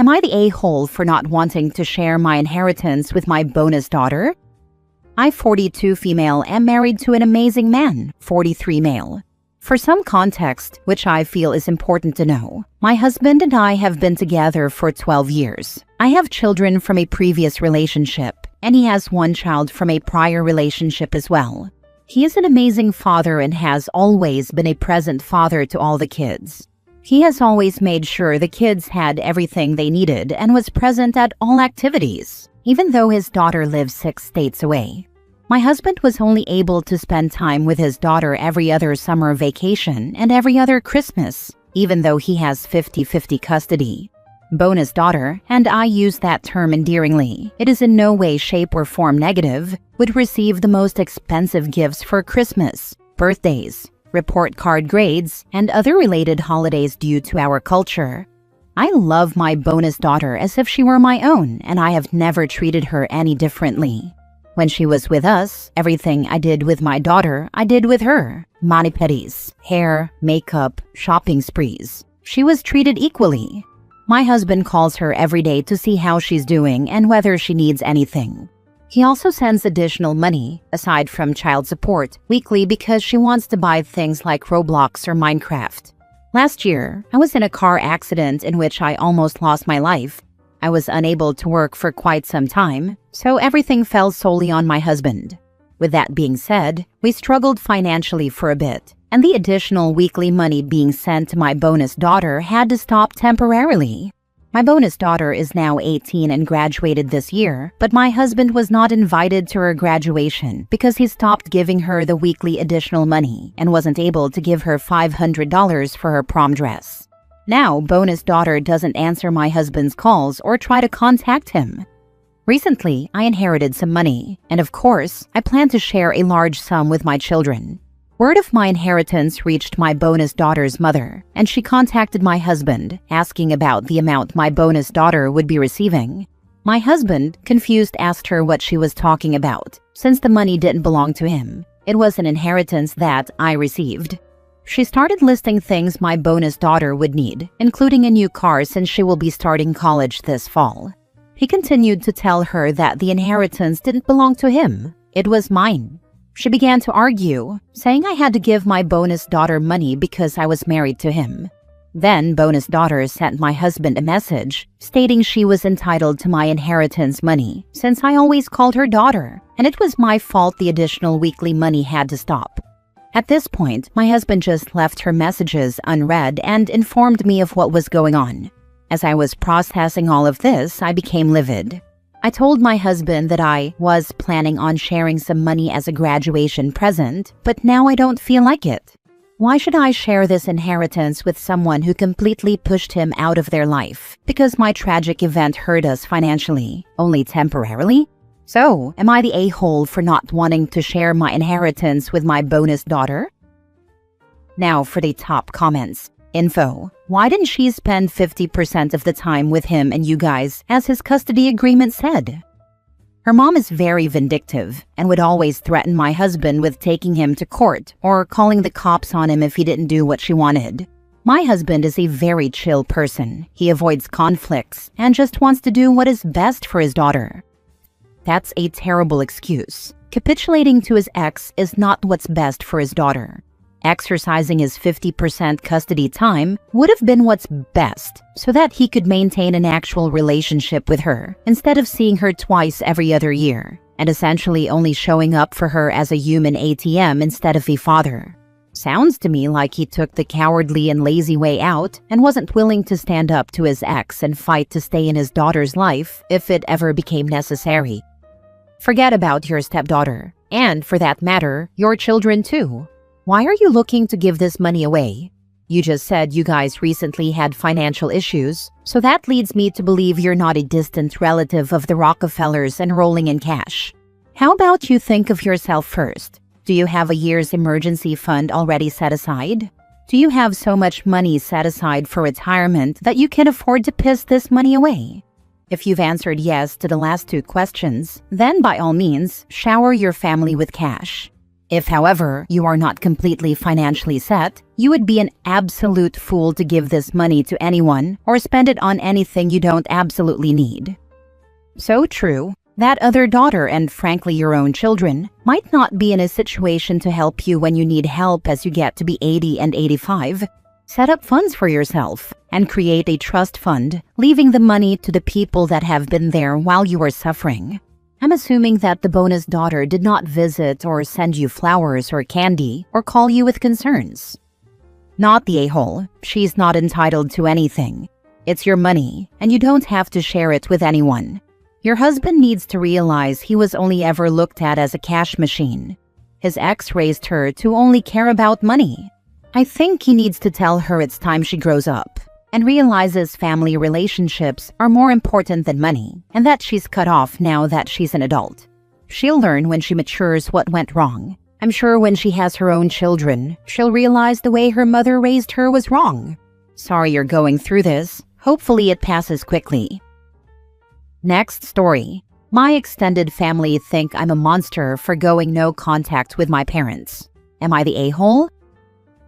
Am I the a-hole for not wanting to share my inheritance with my bonus daughter? I, 42 female, am married to an amazing man, 43 male. For some context, which I feel is important to know, my husband and I have been together for 12 years. I have children from a previous relationship, and he has one child from a prior relationship as well. He is an amazing father and has always been a present father to all the kids. He has always made sure the kids had everything they needed and was present at all activities, even though his daughter lives 6 states away. My husband was only able to spend time with his daughter every other summer vacation and every other Christmas, even though he has 50-50 custody. Bonus daughter, and I use that term endearingly, it is in no way, shape, or form negative, would receive the most expensive gifts for Christmas, birthdays, report card grades, and other related holidays due to our culture. I love my bonus daughter as if she were my own, and I have never treated her any differently. When she was with us, everything I did with my daughter, I did with her. Mani-pedis, hair, makeup, shopping sprees. She was treated equally. My husband calls her every day to see how she's doing and whether she needs anything. He also sends additional money, aside from child support, weekly because she wants to buy things like Roblox or Minecraft. Last year, I was in a car accident in which I almost lost my life. I was unable to work for quite some time, so everything fell solely on my husband. With that being said, we struggled financially for a bit, and the additional weekly money being sent to my bonus daughter had to stop temporarily. My bonus daughter is now 18 and graduated this year, but my husband was not invited to her graduation because he stopped giving her the weekly additional money and wasn't able to give her $500 for her prom dress. Now, bonus daughter doesn't answer my husband's calls or try to contact him. Recently, I inherited some money, and of course, I plan to share a large sum with my children. Word of my inheritance reached my bonus daughter's mother, and she contacted my husband, asking about the amount my bonus daughter would be receiving. My husband, confused, asked her what she was talking about, since the money didn't belong to him. It was an inheritance that I received. She started listing things my bonus daughter would need, including a new car since she will be starting college this fall. He continued to tell her that the inheritance didn't belong to him. It was mine. She began to argue, saying I had to give my bonus daughter money because I was married to him. Then bonus daughter sent my husband a message stating she was entitled to my inheritance money since I always called her daughter, and it was my fault the additional weekly money had to stop. At this point, my husband just left her messages unread and informed me of what was going on. As I was processing all of this, I became livid. I told my husband that I was planning on sharing some money as a graduation present, but now I don't feel like it. Why should I share this inheritance with someone who completely pushed him out of their life because my tragic event hurt us financially, only temporarily? So, am I the a-hole for not wanting to share my inheritance with my bonus daughter? Now for the top comments. Info. Why didn't she spend 50% of the time with him and you guys, as his custody agreement said? Her mom is very vindictive and would always threaten my husband with taking him to court or calling the cops on him if he didn't do what she wanted. My husband is a very chill person. He avoids conflicts and just wants to do what is best for his daughter. That's a terrible excuse. Capitulating to his ex is not what's best for his daughter. Exercising his 50% custody time would have been what's best so that he could maintain an actual relationship with her instead of seeing her twice every other year and essentially only showing up for her as a human ATM instead of a father. Sounds to me like he took the cowardly and lazy way out and wasn't willing to stand up to his ex and fight to stay in his daughter's life if it ever became necessary. Forget about your stepdaughter, and for that matter, your children too. Why are you looking to give this money away? You just said you guys recently had financial issues, so that leads me to believe you're not a distant relative of the Rockefellers and rolling in cash. How about you think of yourself first? Do you have a year's emergency fund already set aside? Do you have so much money set aside for retirement that you can afford to piss this money away? If you've answered yes to the last 2 questions, then by all means, shower your family with cash. If, however, you are not completely financially set, you would be an absolute fool to give this money to anyone or spend it on anything you don't absolutely need. So true. That other daughter, and frankly your own children, might not be in a situation to help you when you need help as you get to be 80 and 85. Set up funds for yourself and create a trust fund, leaving the money to the people that have been there while you are suffering. I'm assuming that the bonus daughter did not visit or send you flowers or candy or call you with concerns. Not the a-hole. She's not entitled to anything. It's your money, and you don't have to share it with anyone. Your husband needs to realize he was only ever looked at as a cash machine. His ex raised her to only care about money. I think he needs to tell her it's time she grows up and realizes family relationships are more important than money and that she's cut off now that she's an adult. She'll learn when she matures what went wrong. I'm sure when she has her own children, she'll realize the way her mother raised her was wrong. Sorry you're going through this. Hopefully it passes quickly. Next story. My extended family think I'm a monster for going no contact with my parents. Am I the a-hole?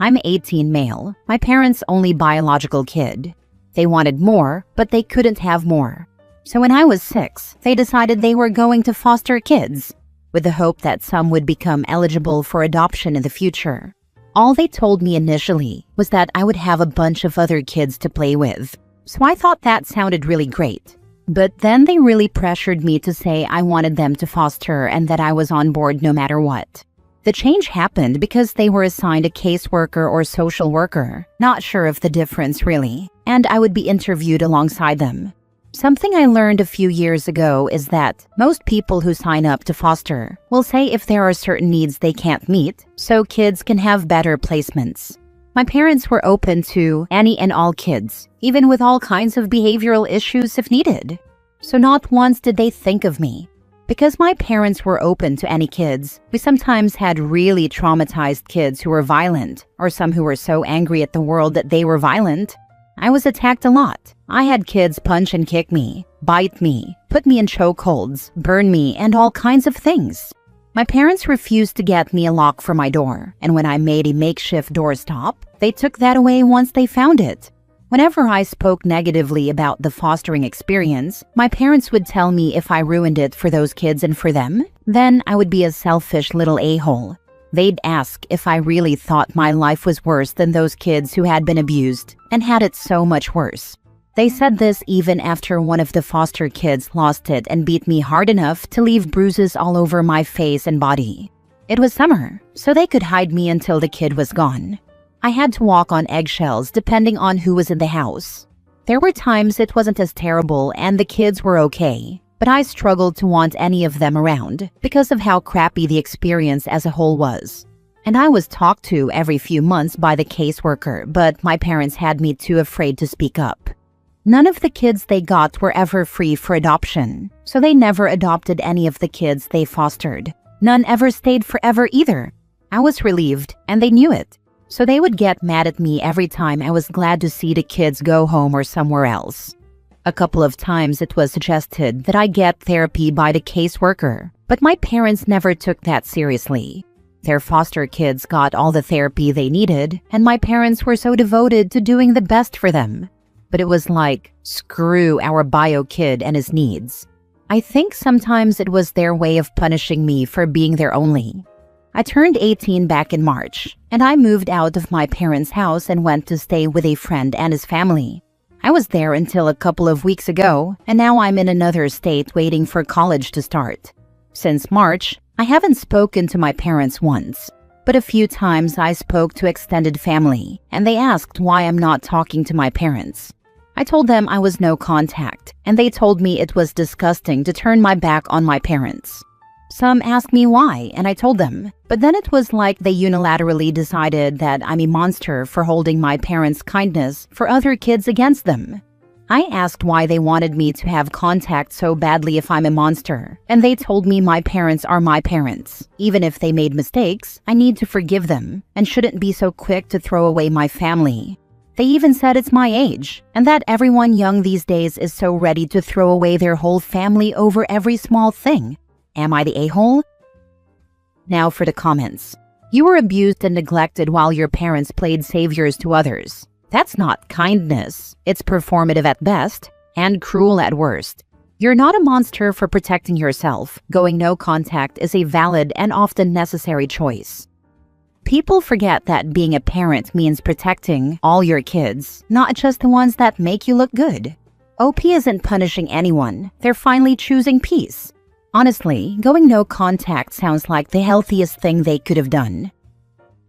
I'm 18 male, my parents' only biological kid. They wanted more, but they couldn't have more. So when I was 6, they decided they were going to foster kids, with the hope that some would become eligible for adoption in the future. All they told me initially was that I would have a bunch of other kids to play with, so I thought that sounded really great. But then they really pressured me to say I wanted them to foster and that I was on board no matter what. The change happened because they were assigned a caseworker or social worker, not sure of the difference really, and I would be interviewed alongside them. Something I learned a few years ago is that most people who sign up to foster will say if there are certain needs they can't meet, so kids can have better placements. My parents were open to any and all kids, even with all kinds of behavioral issues if needed. So not once did they think of me. Because my parents were open to any kids, we sometimes had really traumatized kids who were violent, or some who were so angry at the world that they were violent. I was attacked a lot. I had kids punch and kick me, bite me, put me in chokeholds, burn me, and all kinds of things. My parents refused to get me a lock for my door, and when I made a makeshift doorstop, they took that away once they found it. Whenever I spoke negatively about the fostering experience, my parents would tell me if I ruined it for those kids and for them, then I would be a selfish little a-hole. They'd ask if I really thought my life was worse than those kids who had been abused and had it so much worse. They said this even after one of the foster kids lost it and beat me hard enough to leave bruises all over my face and body. It was summer, so they could hide me until the kid was gone. I had to walk on eggshells depending on who was in the house. There were times it wasn't as terrible and the kids were okay, but I struggled to want any of them around because of how crappy the experience as a whole was. And I was talked to every few months by the caseworker, but my parents had me too afraid to speak up. None of the kids they got were ever free for adoption, so they never adopted any of the kids they fostered. None ever stayed forever either. I was relieved, and they knew it. So they would get mad at me every time I was glad to see the kids go home or somewhere else. A couple of times it was suggested that I get therapy by the caseworker, but my parents never took that seriously. Their foster kids got all the therapy they needed, and my parents were so devoted to doing the best for them. But it was like, screw our bio kid and his needs. I think sometimes it was their way of punishing me for being their only. I turned 18 back in March, and I moved out of my parents' house and went to stay with a friend and his family. I was there until a couple of weeks ago, and now I'm in another state waiting for college to start. Since March, I haven't spoken to my parents once, but a few times I spoke to extended family, and they asked why I'm not talking to my parents. I told them I was no contact, and they told me it was disgusting to turn my back on my parents. Some asked me why, and I told them, but then it was like they unilaterally decided that I'm a monster for holding my parents' kindness for other kids against them. I asked why they wanted me to have contact so badly if I'm a monster, and they told me my parents are my parents. Even if they made mistakes, I need to forgive them, and shouldn't be so quick to throw away my family. They even said it's my age, and that everyone young these days is so ready to throw away their whole family over every small thing. Am I the a-hole? Now for the comments. You were abused and neglected while your parents played saviors to others. That's not kindness. It's performative at best and cruel at worst. You're not a monster for protecting yourself. Going no contact is a valid and often necessary choice. People forget that being a parent means protecting all your kids, not just the ones that make you look good. OP isn't punishing anyone. They're finally choosing peace. Honestly, going no contact sounds like the healthiest thing they could have done.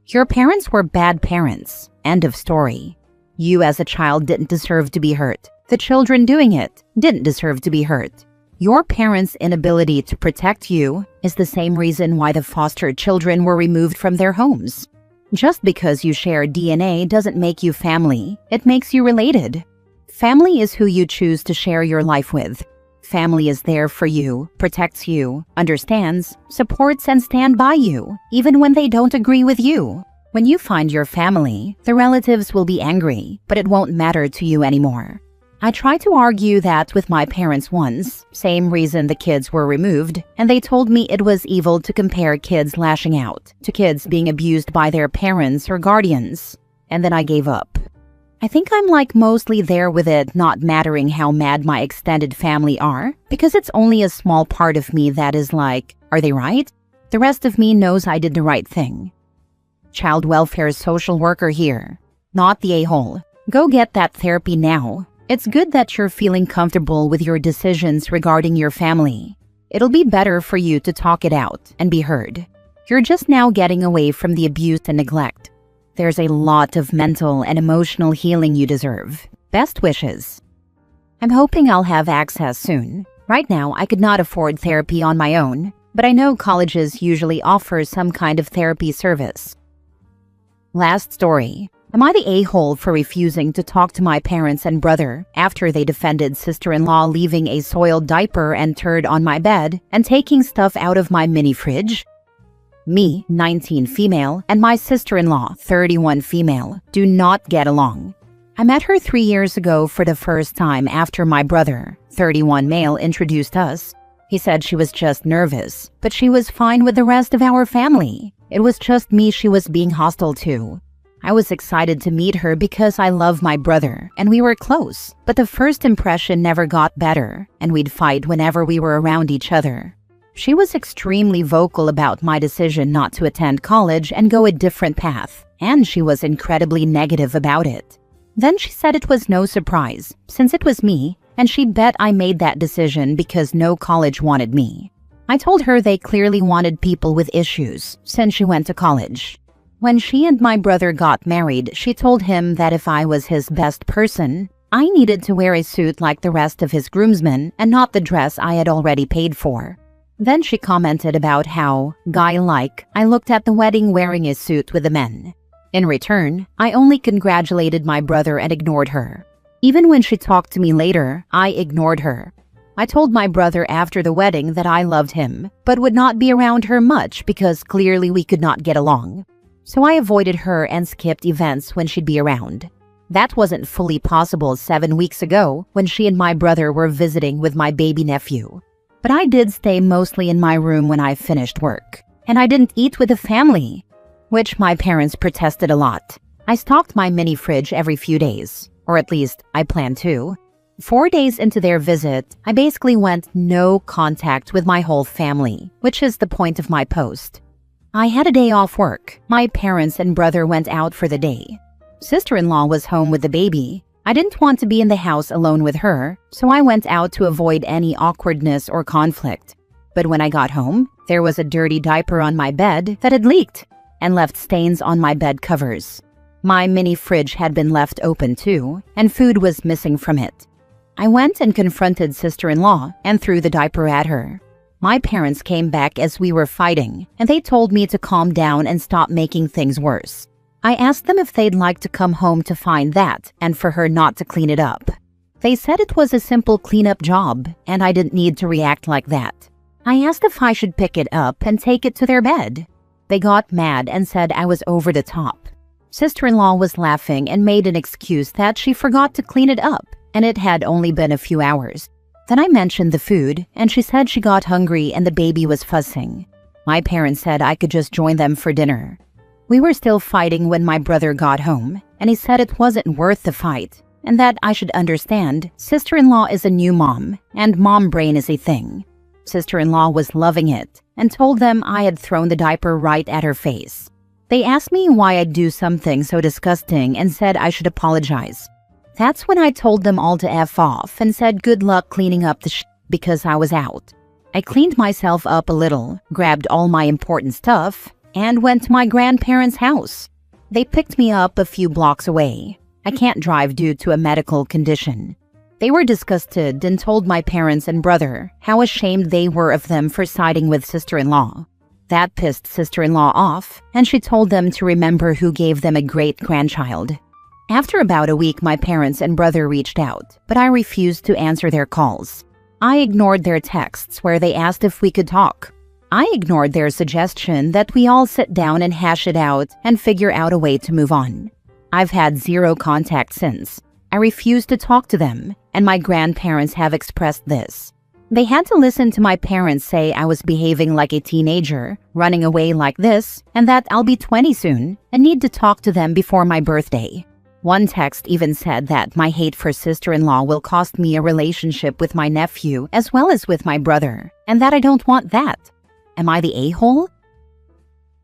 Your parents were bad parents. End of story. You as a child didn't deserve to be hurt. The children doing it didn't deserve to be hurt. Your parents' inability to protect you is the same reason why the foster children were removed from their homes. Just because you share DNA doesn't make you family. It makes you related. Family is who you choose to share your life with. Family is there for you, protects you, understands, supports, and stand by you, even when they don't agree with you. When you find your family, the relatives will be angry, but it won't matter to you anymore. I tried to argue that with my parents once, same reason the kids were removed, and they told me it was evil to compare kids lashing out to kids being abused by their parents or guardians. And then I gave up. I think I'm like mostly there with it not mattering how mad my extended family are, because it's only a small part of me that is like, are they right? The rest of me knows I did the right thing. Child welfare social worker here, not the a-hole. Go get that therapy now. It's good that you're feeling comfortable with your decisions regarding your family. It'll be better for you to talk it out and be heard. You're just now getting away from the abuse and neglect. There's a lot of mental and emotional healing you deserve. Best wishes. I'm hoping I'll have access soon. Right now, I could not afford therapy on my own, but I know colleges usually offer some kind of therapy service. Last story. Am I the a-hole for refusing to talk to my parents and brother after they defended sister-in-law leaving a soiled diaper and turd on my bed and taking stuff out of my mini fridge? Me, 19 female, and my sister-in-law, 31 female, do not get along. I met her 3 years ago for the first time after my brother, 31 male, introduced us. He said she was just nervous, but she was fine with the rest of our family. It was just me she was being hostile to. I was excited to meet her because I love my brother and we were close, but the first impression never got better and we'd fight whenever we were around each other. She was extremely vocal about my decision not to attend college and go a different path, and she was incredibly negative about it. Then she said it was no surprise, since it was me, and she bet I made that decision because no college wanted me. I told her they clearly wanted people with issues, since she went to college. When she and my brother got married, she told him that if I was his best person, I needed to wear a suit like the rest of his groomsmen and not the dress I had already paid for. Then she commented about how, guy-like, I looked at the wedding wearing a suit with the men. In return, I only congratulated my brother and ignored her. Even when she talked to me later, I ignored her. I told my brother after the wedding that I loved him, but would not be around her much because clearly we could not get along. So I avoided her and skipped events when she'd be around. That wasn't fully possible 7 weeks ago when she and my brother were visiting with my baby nephew. But I did stay mostly in my room when I finished work. And I didn't eat with the family, which my parents protested a lot. I stocked my mini fridge every few days, or at least I planned to. 4 days into their visit, I basically went no contact with my whole family, which is the point of my post. I had a day off work. My parents and brother went out for the day. Sister-in-law was home with the baby. I didn't want to be in the house alone with her, so I went out to avoid any awkwardness or conflict. But when I got home, there was a dirty diaper on my bed that had leaked and left stains on my bed covers. My mini fridge had been left open too, and food was missing from it. I went and confronted sister-in-law and threw the diaper at her. My parents came back as we were fighting, and they told me to calm down and stop making things worse. I asked them if they'd like to come home to find that and for her not to clean it up. They said it was a simple cleanup job and I didn't need to react like that. I asked if I should pick it up and take it to their bed. They got mad and said I was over the top. Sister-in-law was laughing and made an excuse that she forgot to clean it up and it had only been a few hours. Then I mentioned the food and she said she got hungry and the baby was fussing. My parents said I could just join them for dinner. We were still fighting when my brother got home, and he said it wasn't worth the fight, and that I should understand sister-in-law is a new mom, and mom brain is a thing. Sister-in-law was loving it, and told them I had thrown the diaper right at her face. They asked me why I'd do something so disgusting and said I should apologize. That's when I told them all to F off and said good luck cleaning up the because I was out. I cleaned myself up a little, grabbed all my important stuff, and went to my grandparents' house. They picked me up a few blocks away. I can't drive due to a medical condition. They were disgusted and told my parents and brother how ashamed they were of them for siding with sister-in-law. That pissed sister-in-law off, and she told them to remember who gave them a great-grandchild. After about a week, my parents and brother reached out, but I refused to answer their calls. I ignored their texts where they asked if we could talk. I ignored their suggestion that we all sit down and hash it out and figure out a way to move on. I've had zero contact since. I refused to talk to them, and my grandparents have expressed this. They had to listen to my parents say I was behaving like a teenager, running away like this, and that I'll be 20 soon and need to talk to them before my birthday. One text even said that my hate for sister-in-law will cost me a relationship with my nephew as well as with my brother, and that I don't want that. Am I the a-hole?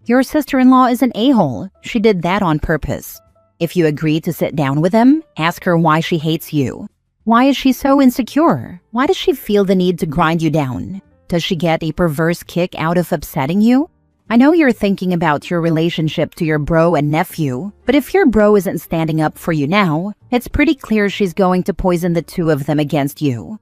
Your sister-in-law is an a-hole. She did that on purpose. If you agree to sit down with them, ask her why she hates you. Why is she so insecure? Why does she feel the need to grind you down? Does she get a perverse kick out of upsetting you? I know you're thinking about your relationship to your bro and nephew, but if your bro isn't standing up for you now, it's pretty clear she's going to poison the two of them against you.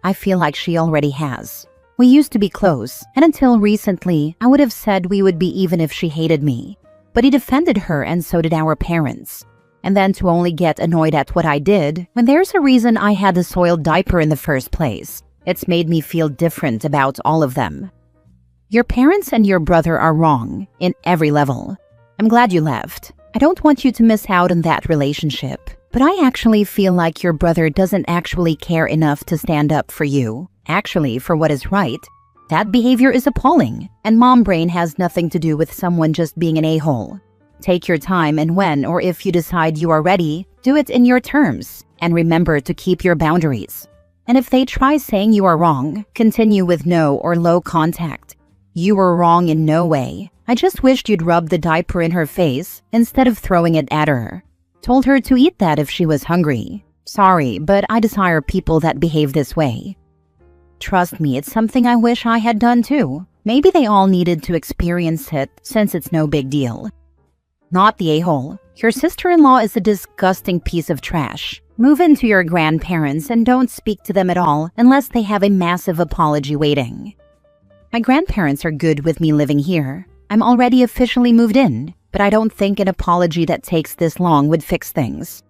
I feel like she already has. We used to be close, and until recently, I would have said we would be even if she hated me. But he defended her and so did our parents. And then to only get annoyed at what I did, when there's a reason I had a soiled diaper in the first place, it's made me feel different about all of them. Your parents and your brother are wrong, in every level. I'm glad you left. I don't want you to miss out on that relationship, but I actually feel like your brother doesn't actually care enough to stand up for you, actually for what is right. That behavior is appalling, and mom brain has nothing to do with someone just being an a-hole. Take your time, and when or if you decide you are ready, do it in your terms, and remember to keep your boundaries. And if they try saying you are wrong, continue with no or low contact. You were wrong in no way. I just wished you'd rub the diaper in her face instead of throwing it at her. Told her to eat that if she was hungry. Sorry, but I desire people that behave this way. Trust me, it's something I wish I had done too. Maybe they all needed to experience it since it's no big deal. Not the a-hole. Your sister-in-law is a disgusting piece of trash. Move in to your grandparents and don't speak to them at all unless they have a massive apology waiting. My grandparents are good with me living here. I'm already officially moved in, but I don't think an apology that takes this long would fix things.